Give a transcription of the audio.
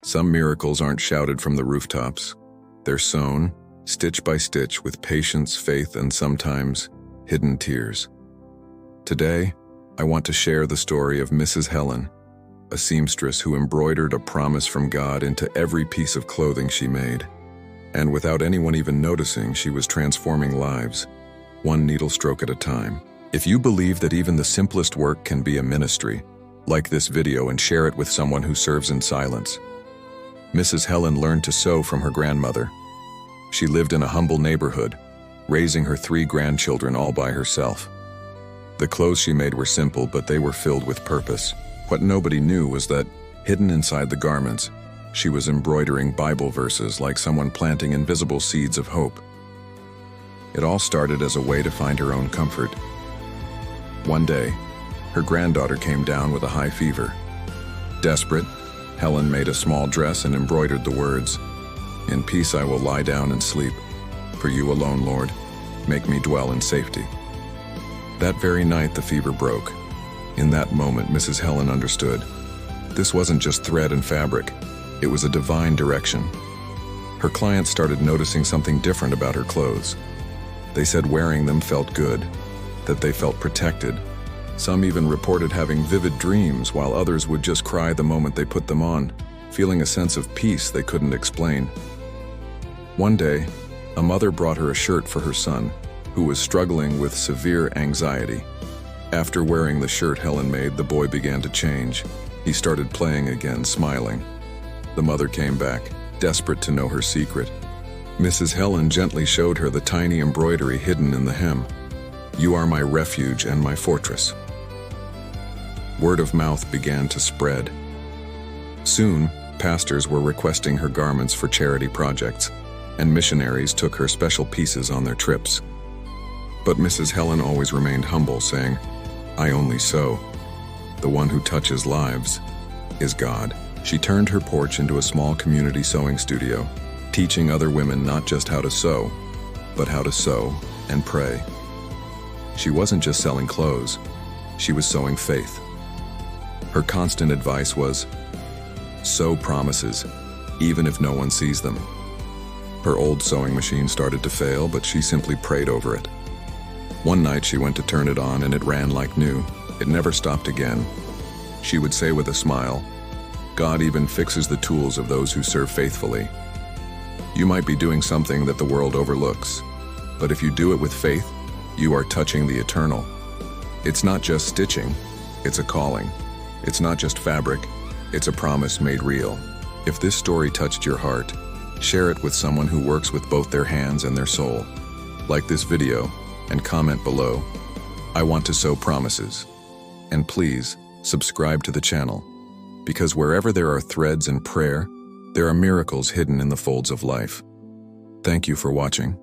Some miracles aren't shouted from the rooftops. They're sown, stitch by stitch, with patience, faith, and sometimes hidden tears. Today, I want to share the story of Mrs. Helen, a seamstress who embroidered a promise from God into every piece of clothing she made. And without anyone even noticing, she was transforming lives, one needle stroke at a time. If you believe that even the simplest work can be a ministry, like this video and share it with someone who serves in silence. Mrs. Helen learned to sew from her grandmother. She lived in a humble neighborhood, raising her 3 grandchildren all by herself. The clothes she made were simple, but they were filled with purpose. What nobody knew was that, hidden inside the garments, she was embroidering Bible verses like someone planting invisible seeds of hope. It all started as a way to find her own comfort. One day, her granddaughter came down with a high fever. Desperate, Helen made a small dress and embroidered the words, "In peace I will lie down and sleep. For you alone, Lord, make me dwell in safety." That very night the fever broke. In that moment, Mrs. Helen understood. This wasn't just thread and fabric. It was a divine direction. Her clients started noticing something different about her clothes. They said wearing them felt good, that they felt protected. Some even reported having vivid dreams, while others would just cry the moment they put them on, feeling a sense of peace they couldn't explain. One day, a mother brought her a shirt for her son, who was struggling with severe anxiety. After wearing the shirt Helen made, the boy began to change. He started playing again, smiling. The mother came back, desperate to know her secret. Mrs. Helen gently showed her the tiny embroidery hidden in the hem. "You are my refuge and my fortress." Word of mouth began to spread. Soon, pastors were requesting her garments for charity projects, and missionaries took her special pieces on their trips. But Mrs. Helen always remained humble, saying, "I only sew. The one who touches lives is God." She turned her porch into a small community sewing studio, teaching other women not just how to sew, but how to sew and pray. She wasn't just selling clothes, she was sowing faith. Her constant advice was, "Sow promises, even if no one sees them." Her old sewing machine started to fail, but she simply prayed over it. One night she went to turn it on and it ran like new. It never stopped again. She would say with a smile, "God even fixes the tools of those who serve faithfully." You might be doing something that the world overlooks, but if you do it with faith, you are touching the eternal. It's not just stitching, it's a calling. It's not just fabric, it's a promise made real. If this story touched your heart, share it with someone who works with both their hands and their soul. Like this video and comment below, "I want to sew promises." And please, subscribe to the channel, because wherever there are threads and prayer, there are miracles hidden in the folds of life. Thank you for watching.